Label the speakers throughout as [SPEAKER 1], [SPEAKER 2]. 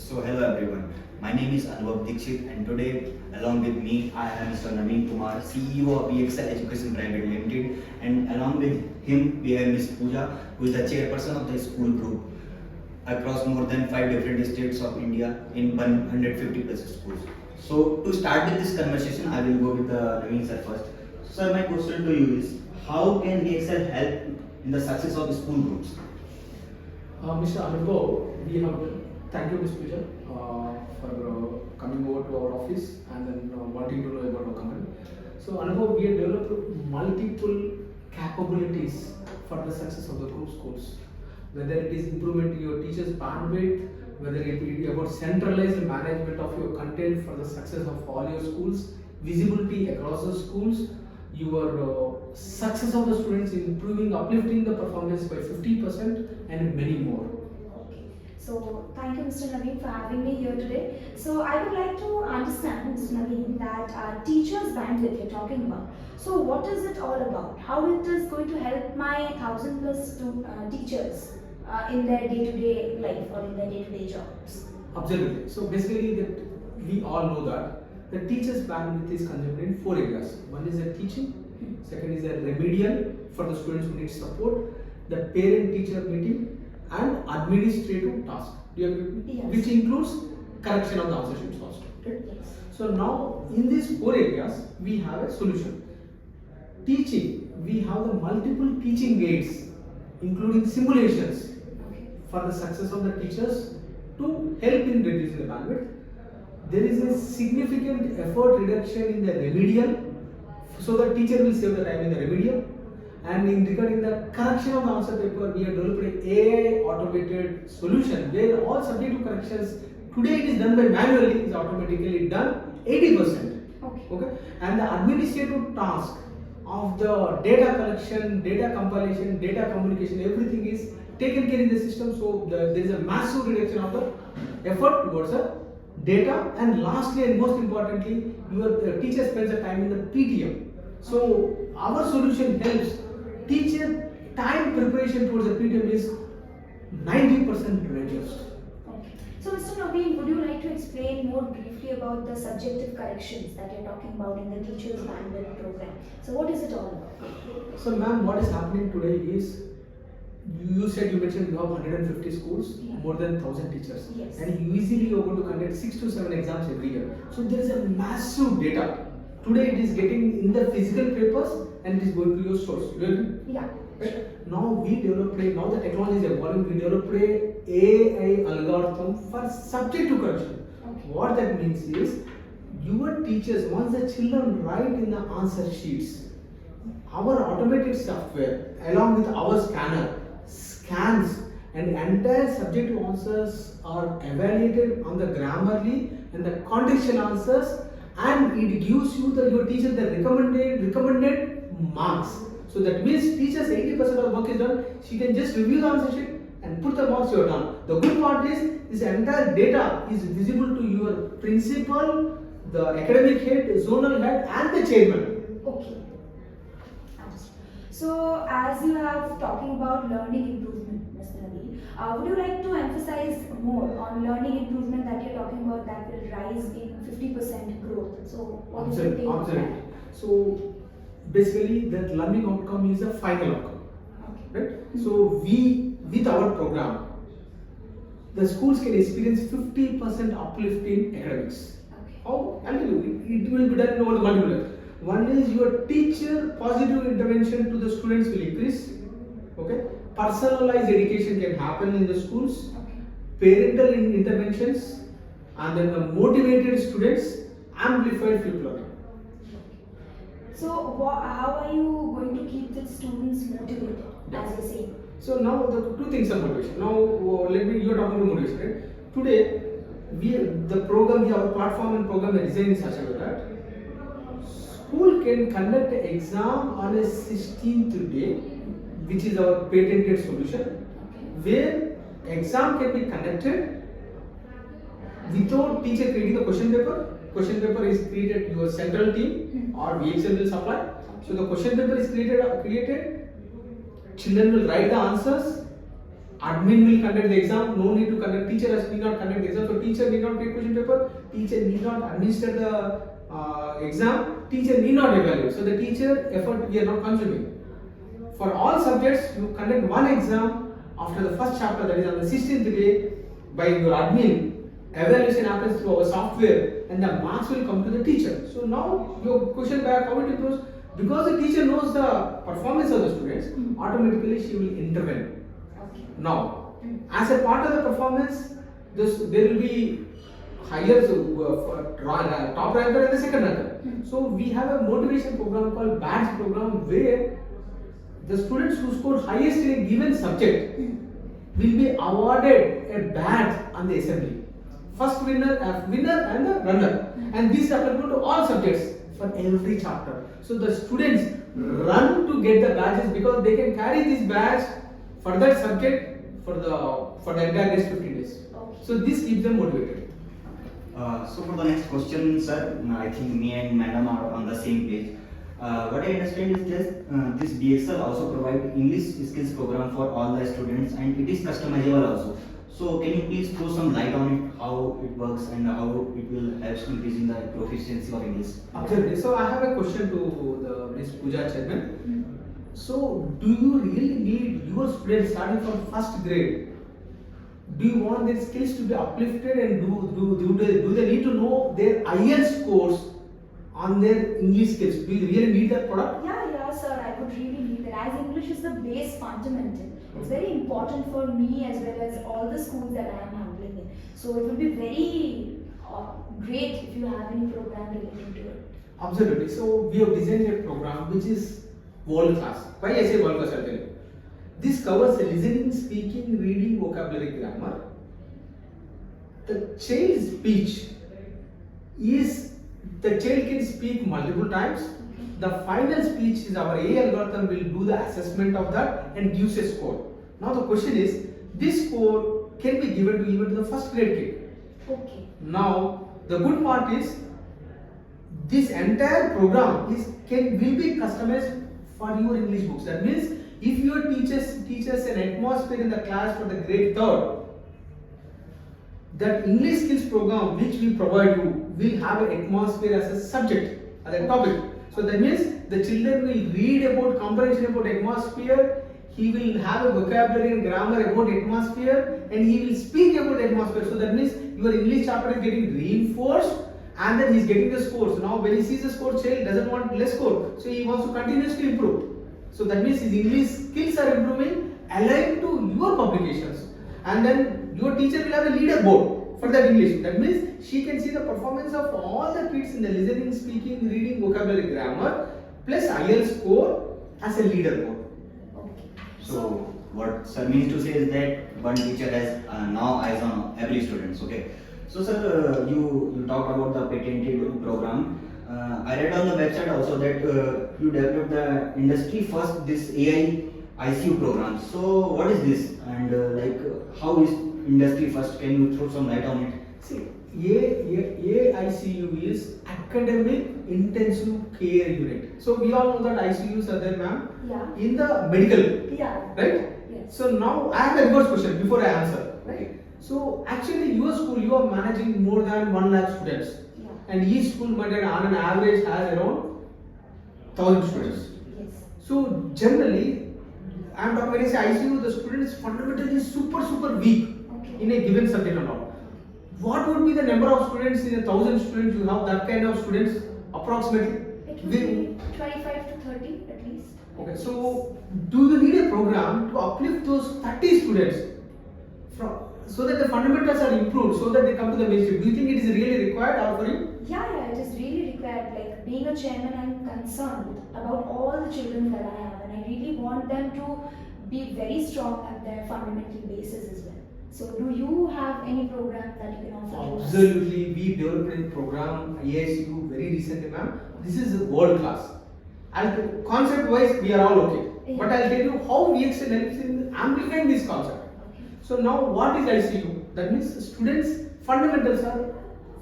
[SPEAKER 1] So hello everyone, my name is Anubhav Dixit and today along with me I have Mr. Naveen Kumar, CEO of WeXL Education Private Limited, and along with him we have Ms. Pooja, who is the chairperson of the school group across more than 5 different states of India in 150 plus schools. So to start with this conversation, I will go with Naveen sir first. Sir, my question to you is, how can WeXL help in the success of school groups?
[SPEAKER 2] Mr. Anubhav, we have thank you, Ms. Pooja, for coming over to our office and then wanting to know about our company. So, Anubhav, we have developed multiple capabilities for the success of the group schools. Whether it is improvement in your teachers' bandwidth, whether it be about centralized management of your content for the success of all your schools, visibility across the schools, your success of the students improving, uplifting the performance by 50% and many more.
[SPEAKER 3] Okay. So thank you, Mr. Naveen, for having me here today. So I would like to understand, Mr. Naveen, that teachers' bandwidth you're talking about. So what is it all about? How it is going to help my 1,000 plus teachers in their day-to-day life or in their day-to-day jobs?
[SPEAKER 2] Absolutely. So basically, that we all know that the teacher's bandwidth is consumed in 4 areas. One is the teaching, second is the remedial for the students who need support, the parent-teacher meeting, and administrative task. Do you agree with me?
[SPEAKER 3] Yes.
[SPEAKER 2] Which includes correction of the answer sheets also. Right?
[SPEAKER 3] Yes.
[SPEAKER 2] So now in these 4 areas, we have a solution. Teaching, we have the multiple teaching aids, including simulations for the success of the teachers to help in reducing the bandwidth. There is a significant effort reduction in the remedial, so the teacher will save the time in the remedial. And in regarding the correction of the answer paper, we have developed an AI automated solution where all subjective corrections today it is done by manually, is automatically done 80%. Okay. And the administrative task of the data collection, data compilation, data communication, everything is taken care in the system. So there is a massive reduction of the effort towards the data, and lastly and most importantly, your teacher spends the time in the PTM. So our solution helps teacher time preparation towards the PTM is 90% reduced.
[SPEAKER 3] Okay. So, Mr. Naveen, would you like to explain more briefly about the subjective corrections that you're talking about in the teacher's bandwidth program? So, what is it all about?
[SPEAKER 2] So, ma'am, what is happening today is, you mentioned you have 150 schools, more than 1,000 teachers,
[SPEAKER 3] yes.
[SPEAKER 2] And usually you are going to conduct 6 to 7 exams every year. So there is a massive data. Today it is getting in the physical papers and it is going to your source. You agree?
[SPEAKER 3] Yeah.
[SPEAKER 2] Right? Now now the technology is evolving. We developed a AI algorithm for subjective correction.
[SPEAKER 3] Okay.
[SPEAKER 2] What that means is, your teachers, once the children write in the answer sheets, our automated software along with our scanner scans and entire subjective answers are evaluated on the Grammarly and the contextual answers, and it gives you your teacher the recommended marks. So that means teachers 80% of the work is done. She can just review the answer sheet and put the marks you are done. The good part is this entire data is visible to your principal, the academic head, zonal head, and the chairman.
[SPEAKER 3] Okay. So, as you have talking about learning improvement, Mr. Naveen, would you like to emphasize more on learning improvement that you're talking about that will rise in 50% growth? So, what is the take on that?
[SPEAKER 2] So, basically, that learning outcome is a final outcome.
[SPEAKER 3] Okay.
[SPEAKER 2] Right? So, with our program, the schools can experience 50% uplift in academics.
[SPEAKER 3] Okay.
[SPEAKER 2] How? I'll tell you, it will be done over the multiple levels. One is your teacher positive intervention to the students will increase. Okay. Personalized education can happen in the schools.
[SPEAKER 3] Okay.
[SPEAKER 2] Parental interventions, and then the motivated students, amplified field learning.
[SPEAKER 3] So, how are you going to keep the students motivated, as you say?
[SPEAKER 2] So now the two things are motivation. Now you're talking about motivation, right? Today, our platform and program are designed in such a way that school can conduct an exam on a 16th day, which is our patented solution, where exam can be conducted without teacher creating the question paper. Question paper is created your central team or WeXL will supply. So the question paper is created. Children will write the answers. Admin will conduct the exam. No need to conduct. Teacher has need not conduct the exam. So teacher need not take question paper, teacher need not administer the exam, teacher need not evaluate. So the teacher effort we are not consuming. For all subjects, you conduct one exam after the first chapter, that is on the 16th day, by your admin. Evaluation happens through our software, and the marks will come to the teacher. So now your question back, how it improves? Because the teacher knows the performance of the students, automatically she will intervene.
[SPEAKER 3] Okay.
[SPEAKER 2] Now, as a part of the performance, there will be higher top ranker and the second ranker. So we have a motivation program called badge program, where the students who score highest in a given subject will be awarded a badge on the assembly. First winner and the runner, and this is applicable to all subjects for every chapter. So the students run to get the badges because they can carry this badge for that subject for the entire next 15 days.
[SPEAKER 3] Okay.
[SPEAKER 2] So this keeps them motivated.
[SPEAKER 1] So for the next question, sir, I think me and madam are on the same page. What I understand is this WeXL also provide English skills program for all the students, and it is customizable also. So can you please throw some light on it, how it works and how it will help increasing the proficiency of English?
[SPEAKER 2] Absolutely. So I have a question to the Ms. Pooja Chairman. So do you really need your students starting from first grade? Do you want their skills to be uplifted, and do they need to know their IELTS scores on their English skills? Do you really need that product?
[SPEAKER 3] Yeah, sir, I would really need that, as English is the base fundamental. It's very important for me as well as all the schools that I am handling in. So it would be very great if you have any program related to it.
[SPEAKER 2] Absolutely. So we have designed a program which is world class. Why I say world class? I'll tell you. This covers listening, speaking, reading, vocabulary, grammar. The child's speech is, the child can speak multiple times. The final speech is our AI algorithm will do the assessment of that and gives a score. Now the question is, this score can be given to even to the first grade kid.
[SPEAKER 3] Okay.
[SPEAKER 2] Now the good part is, this entire program will be customized for your English books. That means if your teaches an atmosphere in the class for the grade 3rd, that English skills program which we provide you will have an atmosphere as a subject, as a topic. So that means the children will read about comprehension about atmosphere, he will have a vocabulary and grammar about atmosphere, and he will speak about atmosphere. So that means your English chapter is getting reinforced, and then he is getting the score. So now when he sees the score, child doesn't want less score, so he wants to continuously improve. So that means his English skills are improving aligned to your publications, and then your teacher will have a leaderboard for that English. That means she can see the performance of all the kids in the listening, speaking, reading, vocabulary, grammar plus IELTS score as a leaderboard.
[SPEAKER 3] Okay.
[SPEAKER 1] So what sir means to say is that one teacher has now eyes on every student. Okay. So sir, you talked about the patented program. I read on the website also that you developed the industry first this AI ICU program. So what is this, and how is industry first? Can you throw some light on it?
[SPEAKER 2] See, ICU is academic intensive care unit. So we all know that ICUs are there, ma'am.
[SPEAKER 3] Yeah.
[SPEAKER 2] In the medical.
[SPEAKER 3] Yeah.
[SPEAKER 2] Right?
[SPEAKER 3] Yes.
[SPEAKER 2] So now I have a reverse question before I answer. Right? So actually your school, you are managing more than 1 lakh students.
[SPEAKER 3] Yeah.
[SPEAKER 2] And each school might on an average has around 1000 students.
[SPEAKER 3] Yes.
[SPEAKER 2] So generally, I am talking when I say ICU, the students fundamentally super weak
[SPEAKER 3] Okay.
[SPEAKER 2] in a given subject and all. What would be the number of students in 1000 students? You have that kind of students approximately?
[SPEAKER 3] It would be 25 to 30 at least.
[SPEAKER 2] Okay, so do you need a program to uplift those 30 students so that the fundamentals are improved, so that they come to the mainstream? Do you think it is really required or for you?
[SPEAKER 3] Yeah, it is really required. Like being a chairman, I'm concerned about all the children that I have, and I really want them to be very strong at their fundamental basis as well. So, do you have any program that you can offer to us?
[SPEAKER 2] Absolutely, we developed a program ICU very recently, ma'am. This is world class. And concept wise, we are all okay.
[SPEAKER 3] Yeah.
[SPEAKER 2] But I'll tell you how WeXL helps in amplifying this concept.
[SPEAKER 3] Okay.
[SPEAKER 2] So now, what is ICU? That means students' fundamentals are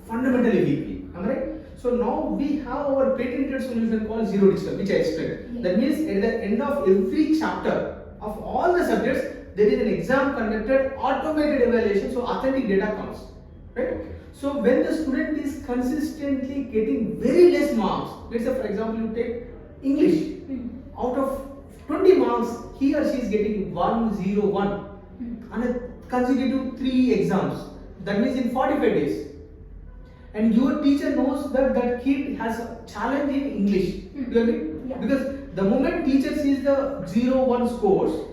[SPEAKER 2] fundamentally weak. Am I right? So now we have our patented solution called Zero Digital, which I explained.
[SPEAKER 3] Yeah.
[SPEAKER 2] That means at the end of every chapter of all the subjects, there is an exam conducted, automated evaluation, so authentic data comes. right? So when the student is consistently getting very less marks, let's say for example you take English, out of 20 marks, he or she is getting 101 and a consecutive 3 exams. That means in 45 days. And your teacher knows that that kid has a challenge in English. You agree?
[SPEAKER 3] Yeah.
[SPEAKER 2] Because the moment teacher sees the 0-1 scores,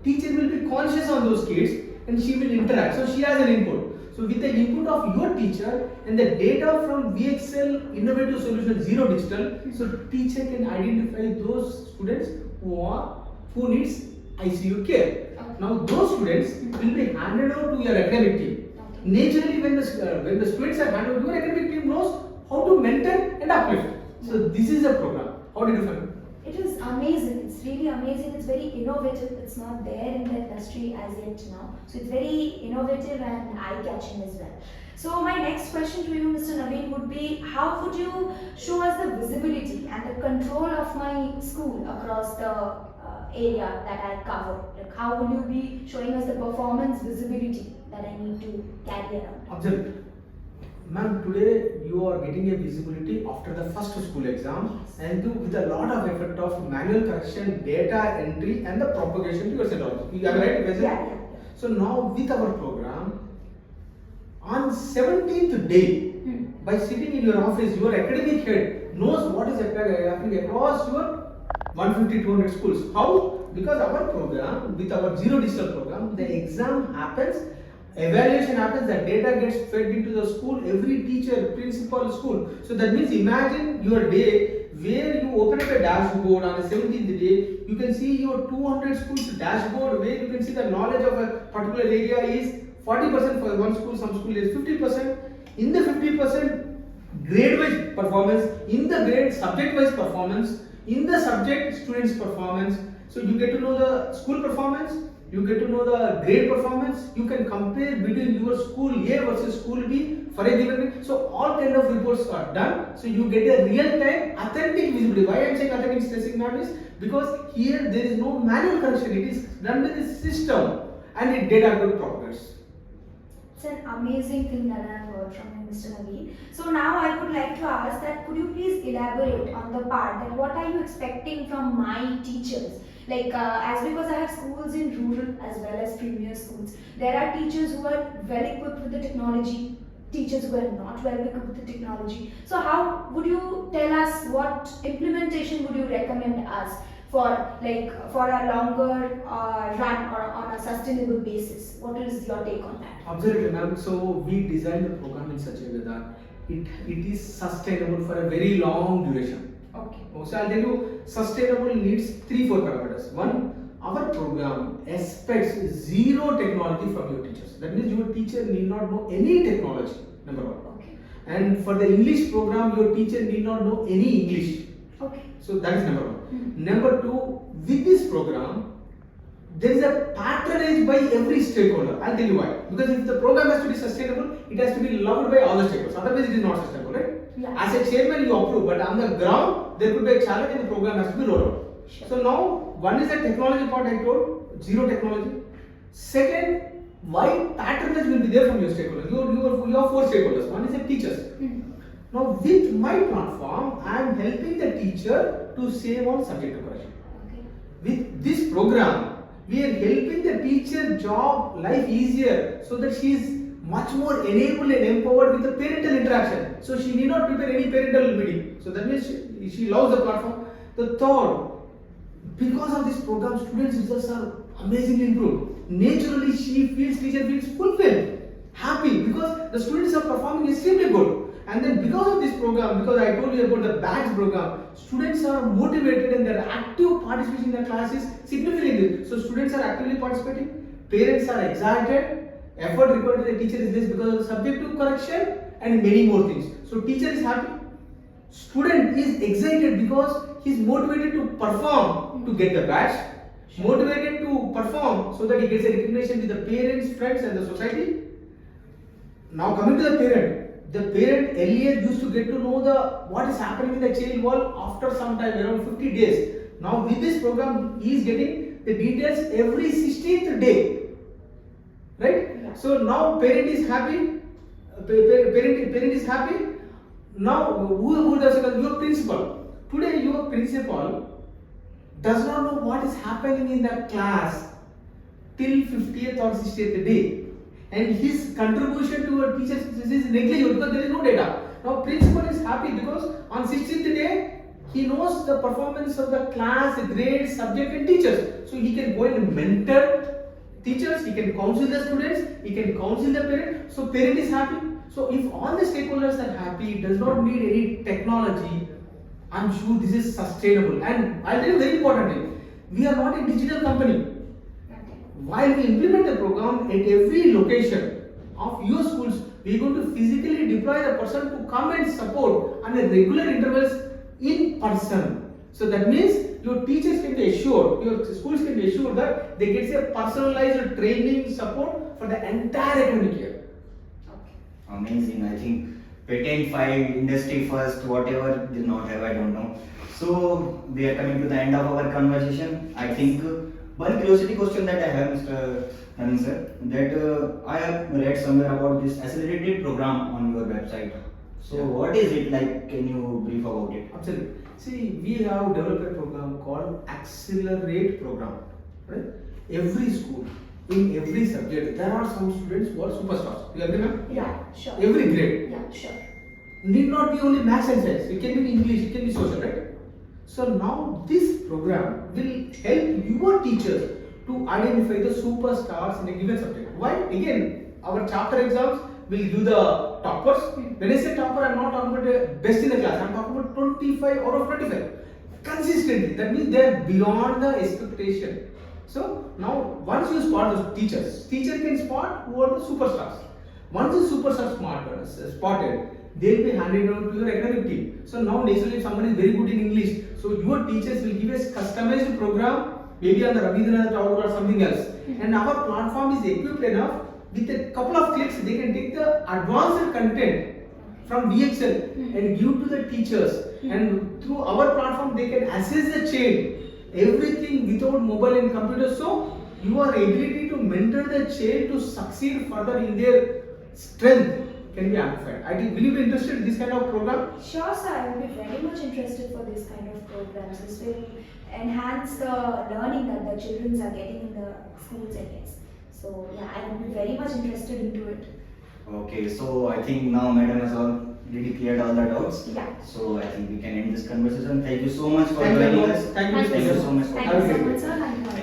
[SPEAKER 2] teacher will be conscious on those kids and she will interact. So she has an input. So with the input of your teacher and the data from WeXL Innovative Solution Zero Digital, so teacher can identify those students who needs ICU care. Now those students will be handed over to your academic team. Naturally, when the students are handed over, your academic team knows how to mentor and uplift. So this is a program. How did you find it?
[SPEAKER 3] It is amazing. It's really amazing. It's very innovative. It's not there in the industry as yet now. So it's very innovative and eye-catching as well. So my next question to you, Mr. Naveen, would be how would you show us the visibility and the control of my school across the area that I cover? Like how will you be showing us the performance visibility that I need to carry around?
[SPEAKER 2] Observe. Ma'am, today you are getting a visibility after the first school exam and with a lot of effort of manual correction, data entry and the propagation to your center. You are right, Exel?
[SPEAKER 3] Yeah.
[SPEAKER 2] So now with our program, on 17th day, by sitting in your office, your academic head knows what is happening across your 150-200 schools. How? Because our program, with our Zero Digital program, the exam happens, evaluation happens, the data gets fed into the school, every teacher, principal, school. So that means imagine your day where you open up a dashboard on the 17th day, you can see your 200 schools dashboard where you can see the knowledge of a particular area is 40% for one school, some school is 50%. In the 50% grade-wise performance, in the grade subject-wise performance, in the subject students' performance. So you get to know the school performance, you get to know the grade performance, you can compare between your school A versus school B for a given grade. So all kind of reports are done. So you get a real-time authentic visibility. Why I am saying authentic stressing now is because here there is no manual correction. It is done with the system and it data good progress.
[SPEAKER 3] It's an amazing thing that I have heard from you, Mr. Naveen. So now I would like to ask that could you please elaborate on the part that what are you expecting from my teachers? Like as because I have schools in rural as well as premier schools, there are teachers who are well equipped with the technology, teachers who are not well equipped with the technology. So how would you tell us what implementation would you recommend us for a longer run or on a sustainable basis? What is your take on that?
[SPEAKER 2] Absolutely, ma'am. So we designed the program in such a way that it is sustainable for a very long duration.
[SPEAKER 3] Okay.
[SPEAKER 2] So I'll tell you, sustainable needs 3-4 parameters. One, our program expects zero technology from your teachers. That means your teacher need not know any technology, number one.
[SPEAKER 3] Okay.
[SPEAKER 2] And for the English program, your teacher need not know any English.
[SPEAKER 3] Okay.
[SPEAKER 2] So that is number one. Number two, with this program, there is a patronage by every stakeholder. I'll tell you why. Because if the program has to be sustainable, it has to be loved by all the stakeholders. Otherwise, it is not sustainable, right?
[SPEAKER 3] Yeah.
[SPEAKER 2] As a chairman, you approve, but on the ground, there could be a challenge and the program has to be rolled out.
[SPEAKER 3] Sure.
[SPEAKER 2] So now, one is the technology part I told, zero technology. Second, why patronage will be there from your stakeholders? You have 4 stakeholders. One is the teachers. Now, with my platform, I am helping the teacher to save on subject correction.
[SPEAKER 3] Okay.
[SPEAKER 2] With this program, we are helping the teacher job life easier so that she is much more enabled and empowered with the parental interaction. So she need not prepare any parental meeting. So that means she loves the platform. The third, because of this program, students' results are amazingly improved. Naturally, teacher feels fulfilled, happy because the students are performing extremely good. And then because of this program, because I told you about the badge program, students are motivated and their active participation in the class is significantly. So students are actively participating, parents are excited, effort required to the teacher is less because of the subjective correction and many more things. So teacher is happy, student is excited because he is motivated to perform to get the badge, motivated to perform so that he gets a recognition with the parents, friends and the society. Now coming to the parent earlier used to get to know what is happening in the child world after some time, around 50 days. Now with this program, he is getting the details every 16th day. Right?
[SPEAKER 3] Yeah.
[SPEAKER 2] So now parent is happy, Parent is happy. Now, who does it? Your principal. Today, your principal does not know what is happening in the class till 50th or 60th day, and his contribution to a teacher's is negligible because there is no data. Now, principal is happy because on 60th day he knows the performance of the class, grades, subject, and teachers. So he can go and mentor teachers, he can counsel the students, he can counsel the parent. So parent is happy. So if all the stakeholders are happy, it does not need any technology, I'm sure this is sustainable. And I'll tell you very important thing, we are not a digital company. While we implement the program at every location of your schools, we are going to physically deploy the person to come and support on a regular intervals in person. So that means your teachers can be assured, your schools can be assured that they get a personalized training support for the entire academic year.
[SPEAKER 1] Amazing. I think patent filed, industry first, whatever did not have, I don't know. So we are coming to the end of our conversation. I think one curiosity question that I have, Mr. Naran sir, that I have read somewhere about this accelerated program on your website. So
[SPEAKER 2] Yeah.
[SPEAKER 1] what is it like? Can you brief about it?
[SPEAKER 2] Absolutely. See, we have developed a program called Accelerate program. Right? Every school, in every subject, there are some students who are superstars. You agree, ma'am?
[SPEAKER 3] Yeah, sure.
[SPEAKER 2] Every grade.
[SPEAKER 3] Yeah, sure.
[SPEAKER 2] Need not be only maths and science. It can be English, it can be social, right? So now this program will help your teachers to identify the superstars in a given subject. Why? Again, our chapter exams will give the toppers. When I say topper, I am not talking about the best in the class. I am talking about 25 out of 25. Consistently. That means they are beyond the expectation. So now once you spot the teachers, teacher can spot who are the superstars. Once the superstars spotted, they'll be handed over to your academic team. So now naturally if someone is very good in English, so your teachers will give a customized program, maybe on the Rabindranath Tagore or something else. And our platform is equipped enough, with a couple of clicks they can take the advanced content from WeXL and give to the teachers. And through our platform they can assess the child, everything without mobile and computer. So your ability to mentor the child to succeed further in their strength can be amplified. I think, will you be interested in this kind of program?
[SPEAKER 3] Sure, sir. I would be very much interested for this kind of programs. This will enhance the learning that the children are getting in the schools, I guess. So yeah, I would be very much interested into it.
[SPEAKER 1] Okay, so I think now Madam has already cleared all the doubts.
[SPEAKER 3] Yeah.
[SPEAKER 1] So I think we can end this conversation. Thank you so much for
[SPEAKER 2] Thank you.
[SPEAKER 1] joining us.
[SPEAKER 2] Thank you.
[SPEAKER 1] Thank you so much for
[SPEAKER 3] Thank you so much, sir. Thank you.